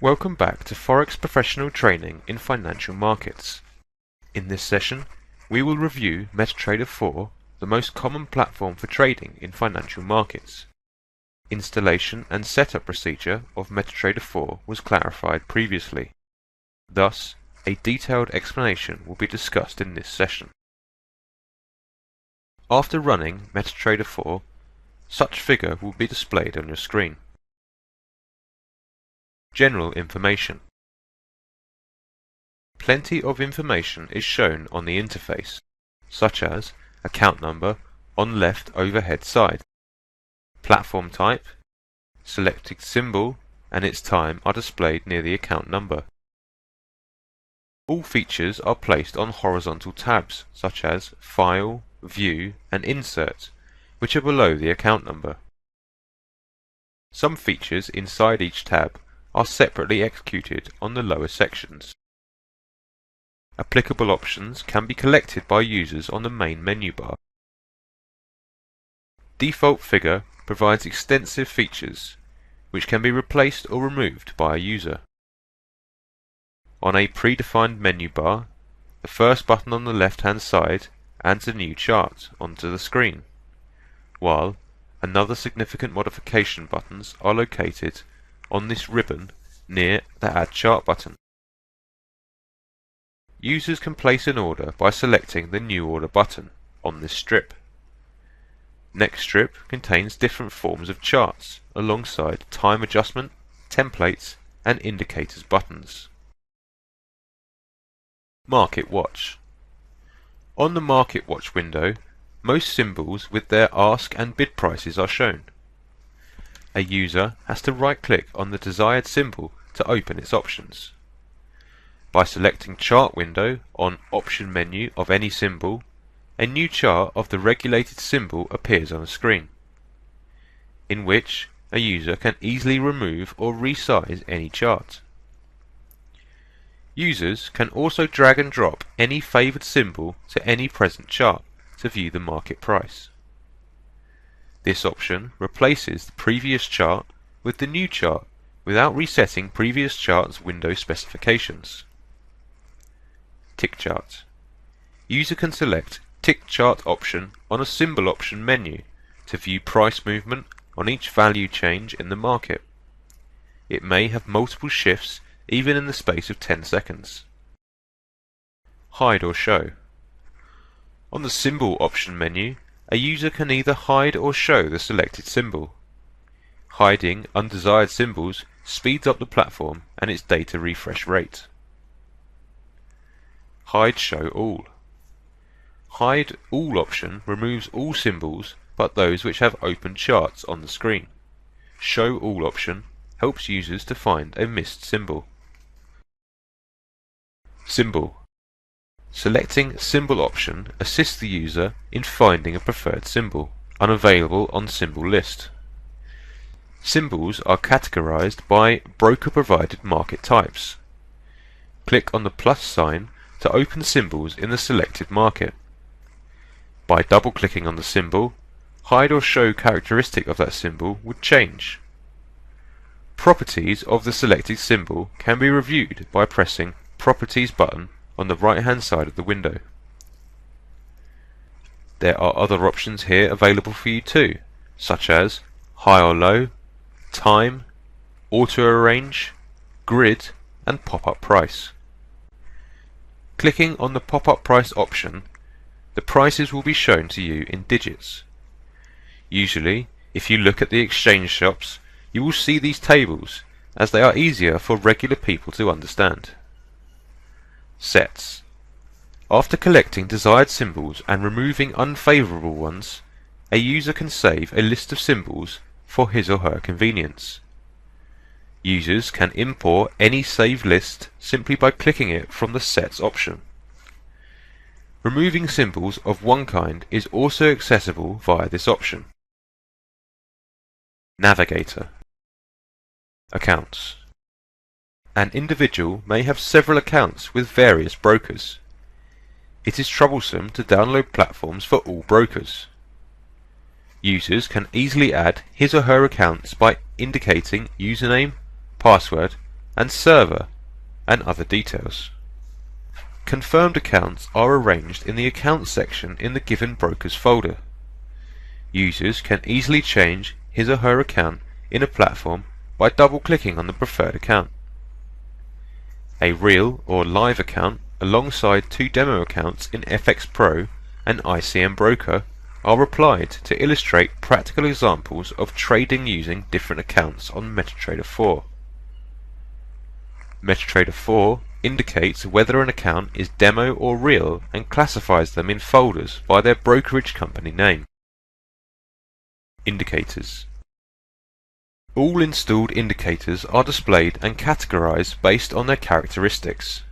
Welcome back to Forex Professional Training in Financial Markets. In this session, we will review MetaTrader 4, the most common platform for trading in financial markets. Installation and setup procedure of MetaTrader 4 was clarified previously. Thus, a detailed explanation will be discussed in this session. After running MetaTrader 4, such figure will be displayed on your screen. General information. Plenty of information is shown on the interface, such as account number on left overhead side, platform type, selected symbol and its time are displayed near the account number. All features are placed on horizontal tabs such as File, View and Insert, which are below the account number. Some features inside each tab are separately executed on the lower sections. Applicable options can be collected by users on the main menu bar. Default figure provides extensive features, which can be replaced or removed by a user. On a predefined menu bar, the first button on the left-hand side adds a new chart onto the screen, while another significant modification buttons are located on this ribbon near the Add Chart button. Users can place an order by selecting the New Order button on this strip. Next strip contains different forms of charts alongside time adjustment, templates and indicators buttons. Market Watch. On the Market Watch window, most symbols with their ask and bid prices are shown. A user has to right-click on the desired symbol to open its options. By selecting Chart window on Option menu of any symbol, a new chart of the regulated symbol appears on the screen, in which a user can easily remove or resize any chart. Users can also drag and drop any favoured symbol to any present chart to view the market price. This option replaces the previous chart with the new chart without resetting previous chart's window specifications. Tick chart. User can select Tick chart option on a symbol option menu to view price movement on each value change in the market. It may have multiple shifts even in the space of 10 seconds. Hide or show. On the symbol option menu, a user can either hide or show the selected symbol. Hiding undesired symbols speeds up the platform and its data refresh rate. Hide Show All. Hide All option removes all symbols but those which have open charts on the screen. Show All option helps users to find a missed symbol. Symbol. Selecting Symbol option assists the user in finding a preferred symbol, unavailable on symbol list. Symbols are categorized by broker-provided market types. Click on the plus sign to open symbols in the selected market. By double-clicking on the symbol, hide or show characteristic of that symbol would change. Properties of the selected symbol can be reviewed by pressing Properties button on the right-hand side of the window. There are other options here available for you too, such as High or Low, Time, Auto Arrange, Grid and Pop-up Price. Clicking on the Pop-up Price option, the prices will be shown to you in digits. Usually, if you look at the exchange shops, you will see these tables, as they are easier for regular people to understand. Sets. After collecting desired symbols and removing unfavourable ones, a user can save a list of symbols for his or her convenience. Users can import any saved list simply by clicking it from the Sets option. Removing symbols of one kind is also accessible via this option. Navigator. Accounts. An individual may have several accounts with various brokers. It is troublesome to download platforms for all brokers. Users can easily add his or her accounts by indicating username, password and server, and other details. Confirmed accounts are arranged in the Accounts section in the given broker's folder. Users can easily change his or her account in a platform by double-clicking on the preferred account. A real or live account alongside two demo accounts in FX Pro and ICM Broker are applied to illustrate practical examples of trading using different accounts on MetaTrader 4. MetaTrader 4 indicates whether an account is demo or real and classifies them in folders by their brokerage company name. Indicators. All installed indicators are displayed and categorized based on their characteristics.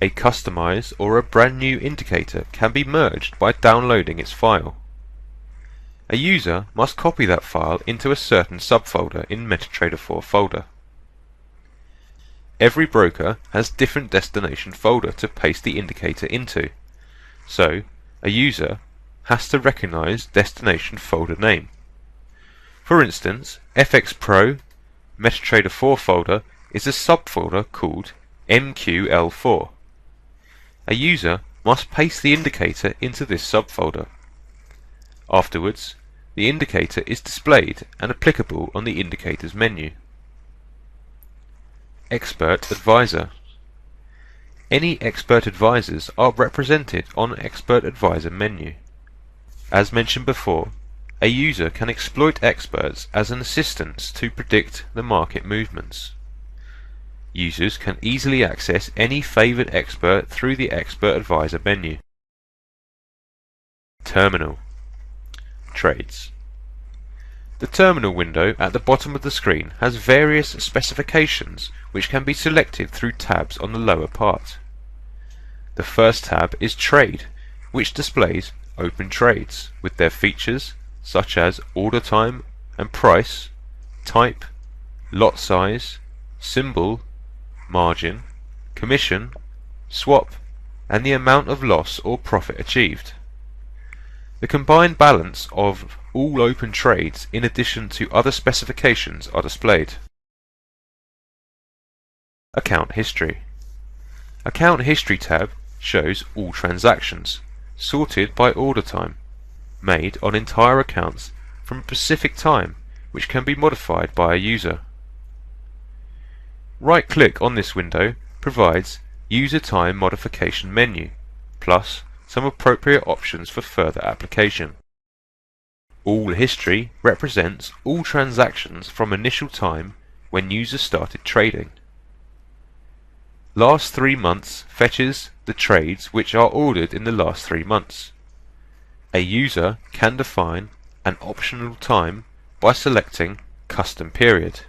A customized or a brand new indicator can be merged by downloading its file. A user must copy that file into a certain subfolder in MetaTrader 4 folder. Every broker has different destination folder to paste the indicator into, so a user has to recognize destination folder name. For instance, FX Pro MetaTrader 4 folder is a subfolder called MQL4. A user must paste the indicator into this subfolder. Afterwards, the indicator is displayed and applicable on the Indicators menu. Expert Advisor. Any expert advisors are represented on Expert Advisor menu. As mentioned before, a user can exploit experts as an assistance to predict the market movements. Users can easily access any favored expert through the Expert Advisor menu. Terminal. Trades. The terminal window at the bottom of the screen has various specifications which can be selected through tabs on the lower part. The first tab is Trade, which displays open trades with their features such as order time and price, type, lot size, symbol, margin, commission, swap, and the amount of loss or profit achieved. The combined balance of all open trades in addition to other specifications are displayed. Account History. Account History tab shows all transactions, sorted by order time, made on entire accounts from a specific time, which can be modified by a user. Right-click on this window provides User Time Modification menu, plus some appropriate options for further application. All history represents all transactions from initial time when users started trading. Last 3 months fetches the trades which are ordered in the last 3 months. A user can define an optional time by selecting Custom Period.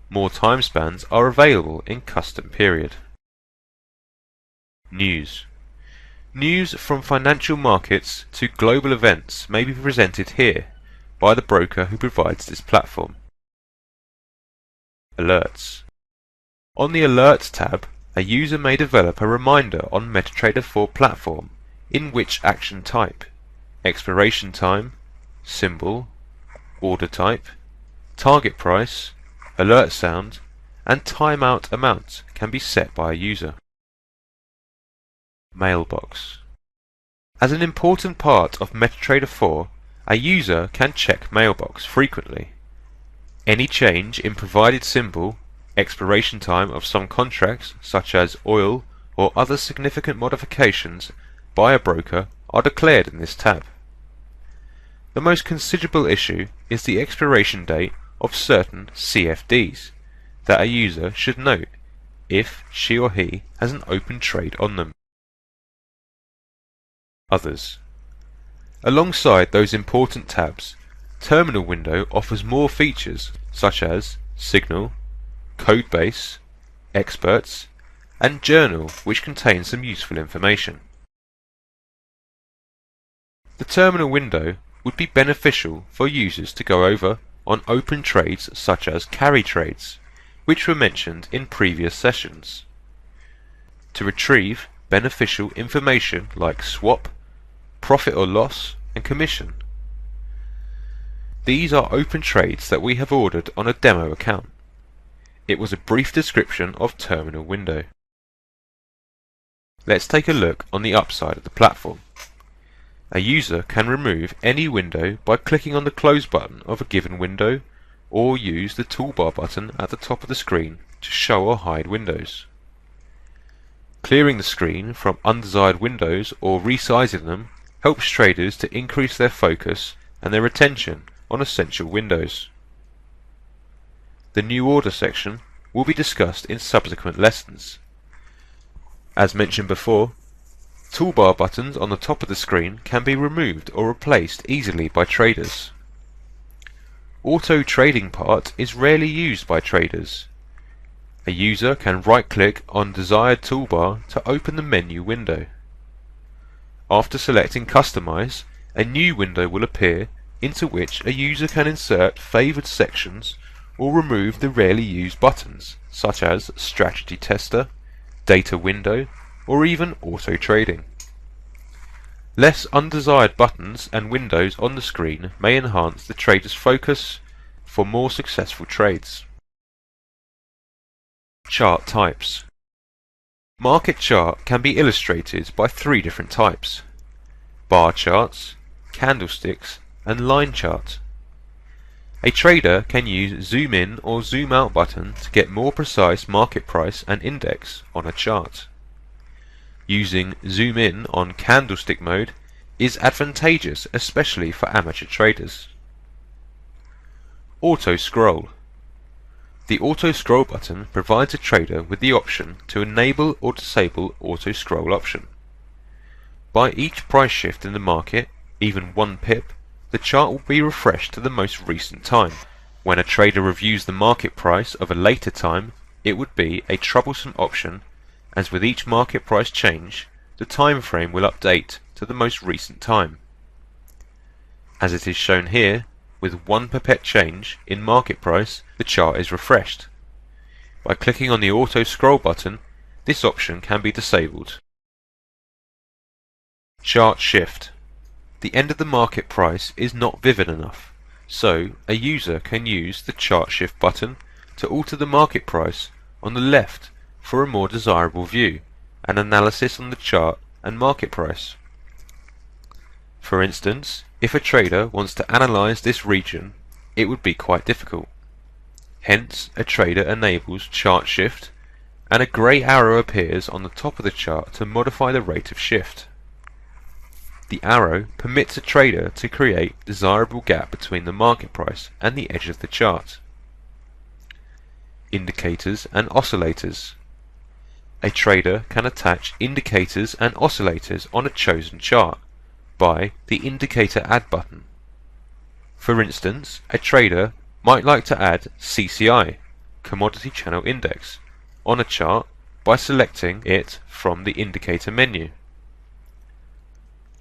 More time spans are available in Custom Period. News. News from financial markets to global events may be presented here by the broker who provides this platform. Alerts. On the Alerts tab, a user may develop a reminder on MetaTrader 4 platform in which action type, expiration time, symbol, order type, target price, alert sound, and timeout amount can be set by a user. Mailbox. As an important part of MetaTrader 4, a user can check Mailbox frequently. Any change in provided symbol, expiration time of some contracts such as oil or other significant modifications by a broker are declared in this tab. The most considerable issue is the expiration date of certain CFDs that a user should note if she or he has an open trade on them. Others. Alongside those important tabs, Terminal window offers more features such as Signal, Codebase, Experts, and Journal, which contain some useful information. The terminal window would be beneficial for users to go over on open trades such as carry trades, which were mentioned in previous sessions, to retrieve beneficial information like swap, profit or loss, and commission. These are open trades that we have ordered on a demo account. it was a brief description of terminal window. Let's take a look on the upside of the platform. A user can remove any window by clicking on the close button of a given window, or use the toolbar button at the top of the screen to show or hide windows. Clearing the screen from undesired windows or resizing them helps traders to increase their focus and their attention on essential windows. The new order section will be discussed in subsequent lessons. As mentioned before, toolbar buttons on the top of the screen can be removed or replaced easily by traders. Auto trading part is rarely used by traders. A user can right-click on desired toolbar to open the menu window. After selecting Customize, a new window will appear into which a user can insert favoured sections or remove the rarely used buttons such as Strategy Tester, Data Window, or even Auto Trading. Less undesired buttons and windows on the screen may enhance the trader's focus for more successful trades. Chart types. Market chart can be illustrated by three different types: bar charts, candlesticks, and line chart. A trader can use zoom in or zoom out button to get more precise market price and index on a chart. Using zoom in on candlestick mode is advantageous, especially for amateur traders. Auto scroll. The auto scroll button provides a trader with the option to enable or disable auto scroll option. By each price shift in the market, even 1 pip, the chart will be refreshed to the most recent time. When a trader reviews the market price of a later time, it would be a troublesome option, as with each market price change, the time frame will update to the most recent time. As it is shown here, with 1 pipette change in market price, the chart is refreshed. By clicking on the auto scroll button, this option can be disabled. Chart shift. The end of the market price is not vivid enough, so a user can use the chart shift button to alter the market price on the left for a more desirable view and analysis on the chart and market price. For instance, if a trader wants to analyze this region, it would be quite difficult. Hence, a trader enables chart shift, and a grey arrow appears on the top of the chart to modify the rate of shift. The arrow permits a trader to create a desirable gap between the market price and the edge of the chart. Indicators and oscillators. A trader can attach indicators and oscillators on a chosen chart by the Indicator Add button. For instance, a trader might like to add CCI, Commodity Channel Index, on a chart by selecting it from the indicator menu.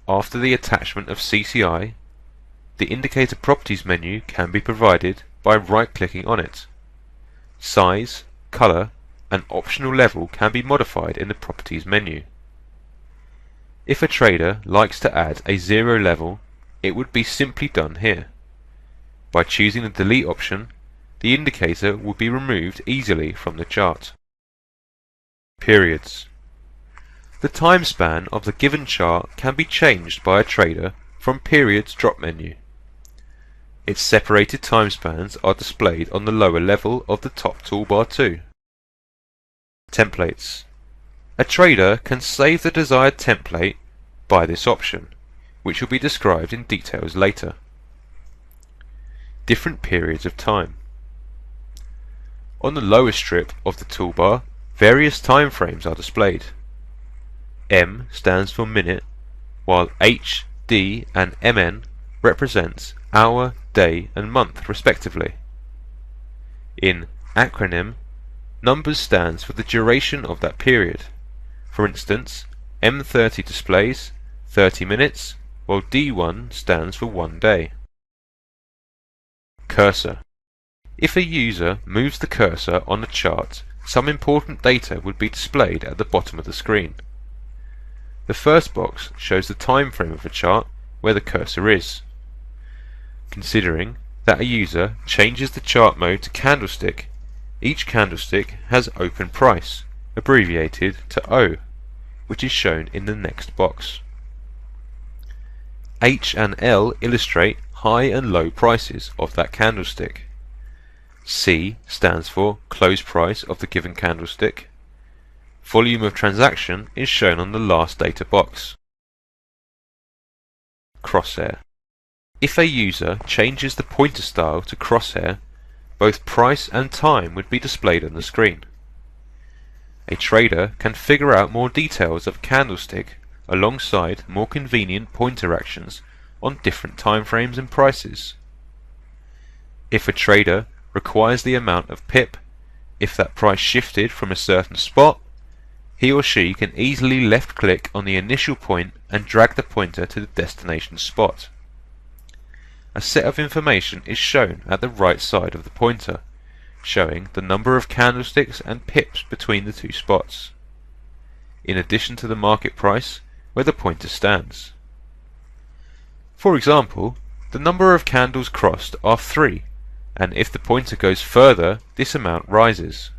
After the attachment of CCI, the Indicator Properties menu can be provided by right-clicking on it. Size, color, and optional level can be modified in the Properties menu. If a trader likes to add a 0 level, it would be simply done here. By choosing the Delete option, the indicator will be removed easily from the chart. Periods. The time span of the given chart can be changed by a trader from Periods drop menu. Its separated time spans are displayed on the lower level of the top toolbar too. Templates. A trader can save the desired template by this option, which will be described in details later. Different periods of time. On the lower strip of the toolbar, various time frames are displayed. M stands for minute, while H, D and MN represents hour, day and month respectively. In acronym, numbers stands for the duration of that period. For instance, M30 displays 30 minutes, while D1 stands for 1 day. Cursor. If a user moves the cursor on a chart, some important data would be displayed at the bottom of the screen. The first box shows the time frame of a chart where the cursor is. Considering that a user changes the chart mode to candlestick, Each candlestick has open price, abbreviated to O, which is shown in the next box. H and L illustrate high and low prices of that candlestick. C stands for close price of the given candlestick. Volume of transaction is shown on the last data box. Crosshair. If a user changes the pointer style to crosshair, both price and time would be displayed on the screen. A trader can figure out more details of a candlestick alongside more convenient pointer actions on different time frames and prices. If a trader requires the amount of pip, if that price shifted from a certain spot, he or she can easily left click on the initial point and drag the pointer to the destination spot. A set of information is shown at the right side of the pointer, showing the number of candlesticks and pips between the two spots, in addition to the market price where the pointer stands. For example, the number of candles crossed are 3, and if the pointer goes further, this amount rises.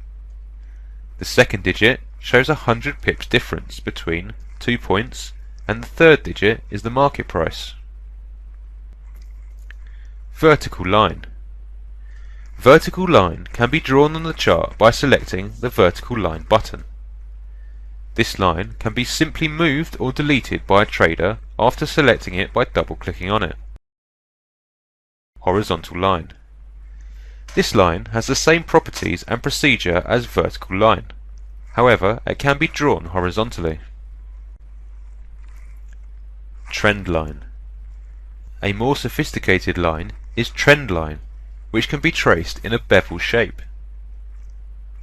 The second digit shows 100 pips difference between 2 points, and the third digit is the market price. Vertical line. Vertical line can be drawn on the chart by selecting the vertical line button. This line can be simply moved or deleted by a trader after selecting it by double-clicking on it. Horizontal line. This line has the same properties and procedure as vertical line. However, it can be drawn horizontally. Trend line. A more sophisticated line is trend line, which can be traced in a bevel shape.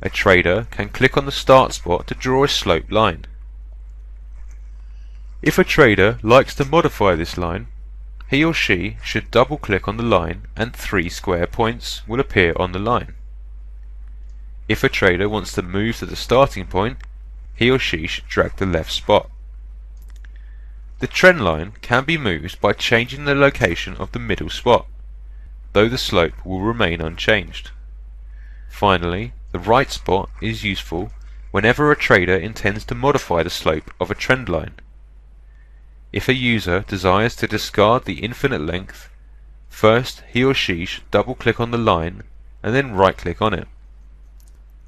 A trader can click on the start spot to draw a sloped line. If a trader likes to modify this line, he or she should double click on the line and 3 square points will appear on the line. If a trader wants to move to the starting point, he or she should drag the left spot. The trend line can be moved by changing the location of the middle spot, though the slope will remain unchanged. Finally, the right spot is useful whenever a trader intends to modify the slope of a trend line. If a user desires to discard the infinite length, first he or she should double click on the line and then right click on it.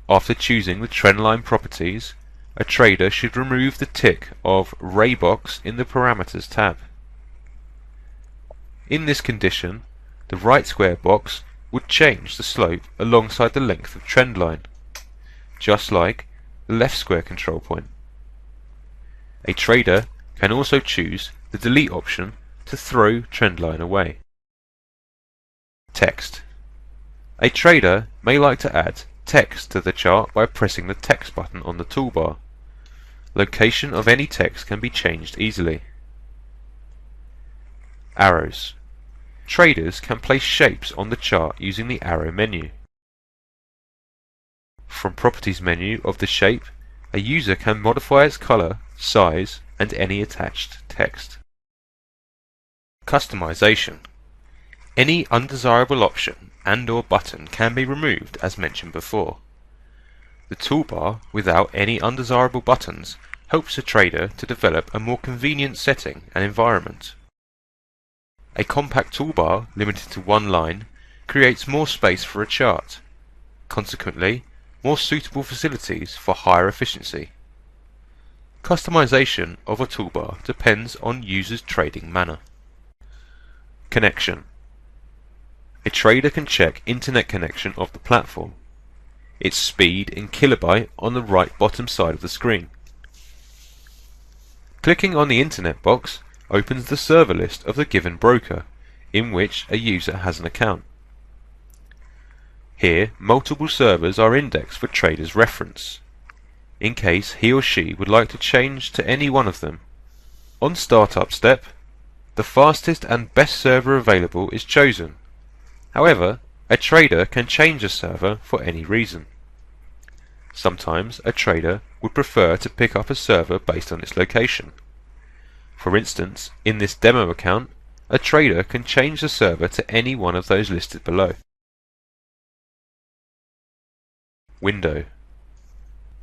After choosing the trend line properties, a trader should remove the tick of Ray box in the Parameters tab. In this condition, the right square box would change the slope alongside the length of trend line, just like the left square control point. A trader can also choose the delete option to throw trend line away. Text. A trader may like to add text to the chart by pressing the text button on the toolbar. Location of any text can be changed easily. Arrows. Traders can place shapes on the chart using the arrow menu. From Properties menu of the shape, a user can modify its color, size, and any attached text. Customization. Any undesirable option and/or button can be removed as mentioned before. The toolbar without any undesirable buttons helps a trader to develop a more convenient setting and environment. A compact toolbar limited to one line creates more space for a chart, consequently more suitable facilities for higher efficiency. Customization of a toolbar depends on user's trading manner. Connection. A trader can check internet connection of the platform, its speed in kilobyte on the right bottom side of the screen. Clicking on the internet box opens the server list of the given broker in which a user has an account. Here, multiple servers are indexed for traders' reference, in case he or she would like to change to any one of them. On startup step, the fastest and best server available is chosen. However, a trader can change a server for any reason. Sometimes a trader would prefer to pick up a server based on its location. For instance, in this demo account, a trader can change the server to any one of those listed below. Window.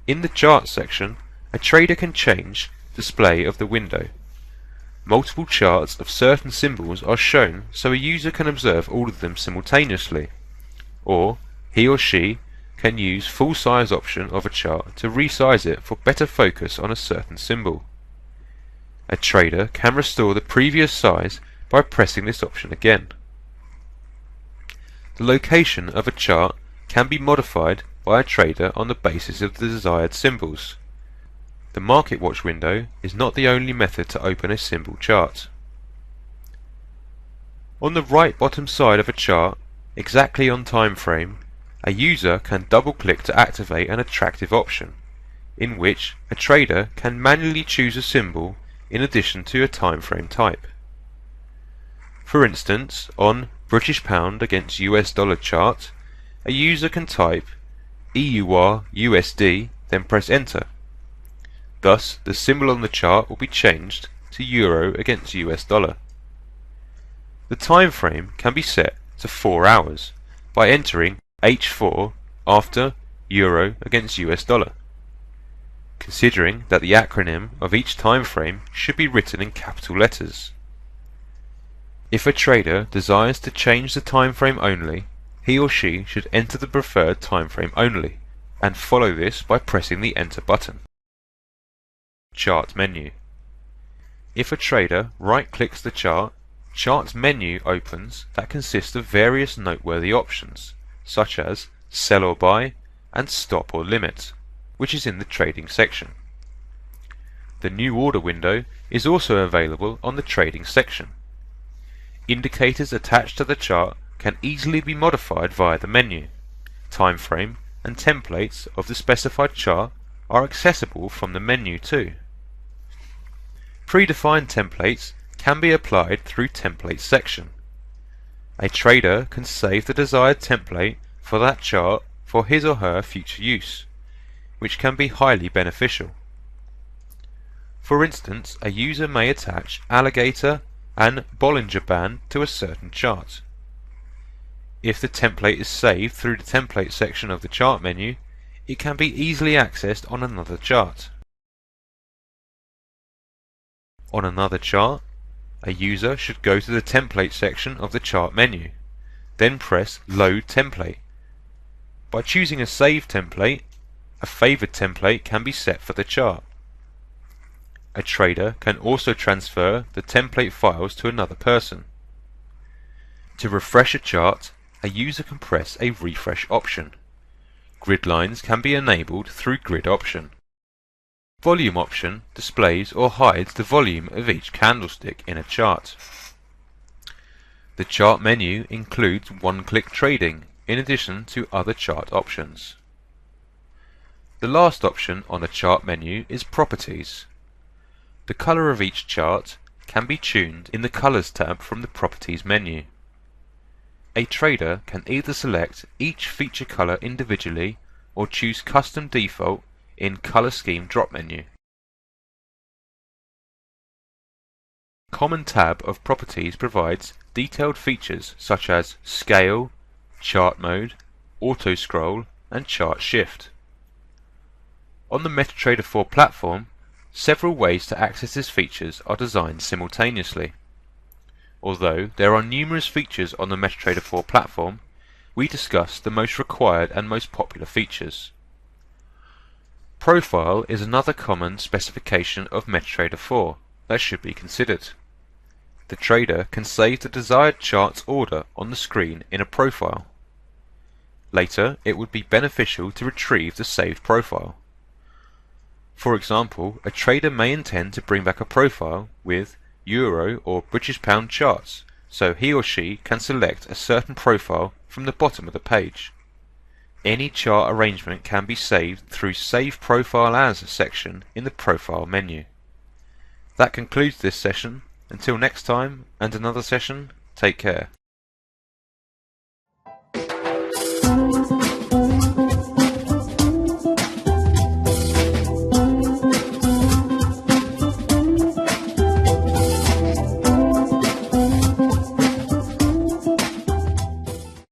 In the chart section, a trader can change display of the window. Multiple charts of certain symbols are shown so a user can observe all of them simultaneously, or he or she can use full size option of a chart to resize it for better focus on a certain symbol. A trader can restore the previous size by pressing this option again. The location of a chart can be modified by a trader on the basis of the desired symbols. The Market Watch window is not the only method to open a symbol chart. On the right bottom side of a chart, exactly on time frame, a user can double click to activate an attractive option, in which a trader can manually choose a symbol in addition to a time frame type. For instance, on British Pound against US Dollar chart, a user can type EUR USD, then press enter. Thus, the symbol on the chart will be changed to Euro against US Dollar. The time frame can be set to 4 hours by entering H4 after Euro against US Dollar, considering that the acronym of each time frame should be written in capital letters. If a trader desires to change the time frame only, he or she should enter the preferred time frame only, and follow this by pressing the enter button. Chart menu. If a trader right-clicks the chart, Charts menu opens that consists of various noteworthy options, such as Sell or Buy and Stop or Limit, which is in the Trading section. The New Order window is also available on the Trading section. Indicators attached to the chart can easily be modified via the menu. Time frame and templates of the specified chart are accessible from the menu too. Predefined templates can be applied through Templates section. A trader can save the desired template for that chart for his or her future use, which can be highly beneficial. For instance, a user may attach alligator and Bollinger Band to a certain chart. If the template is saved through the Template section of the chart menu, it can be easily accessed on another chart. On another chart, a user should go to the Template section of the chart menu, then press Load Template. By choosing a saved template, a favoured template can be set for the chart. A trader can also transfer the template files to another person. To refresh a chart, a user can press a refresh option. Grid lines can be enabled through Grid option. Volume option displays or hides the volume of each candlestick in a chart. The chart menu includes one-click trading in addition to other chart options. The last option on a chart menu is Properties. The color of each chart can be tuned in the Colors tab from the Properties menu. A trader can either select each feature color individually or choose Custom Default in Color Scheme drop menu. Common tab of Properties provides detailed features such as Scale, Chart Mode, Auto Scroll and Chart Shift. On the MetaTrader 4 platform, several ways to access these features are designed simultaneously. Although there are numerous features on the MetaTrader 4 platform, we discuss the most required and most popular features. Profile is another common specification of MetaTrader 4 that should be considered. The trader can save the desired chart's order on the screen in a profile. Later, it would be beneficial to retrieve the saved profile. For example, a trader may intend to bring back a profile with Euro or British Pound charts, so he or she can select a certain profile from the bottom of the page. Any chart arrangement can be saved through Save Profile As section in the Profile menu. That concludes this session. Until next time and another session, take care.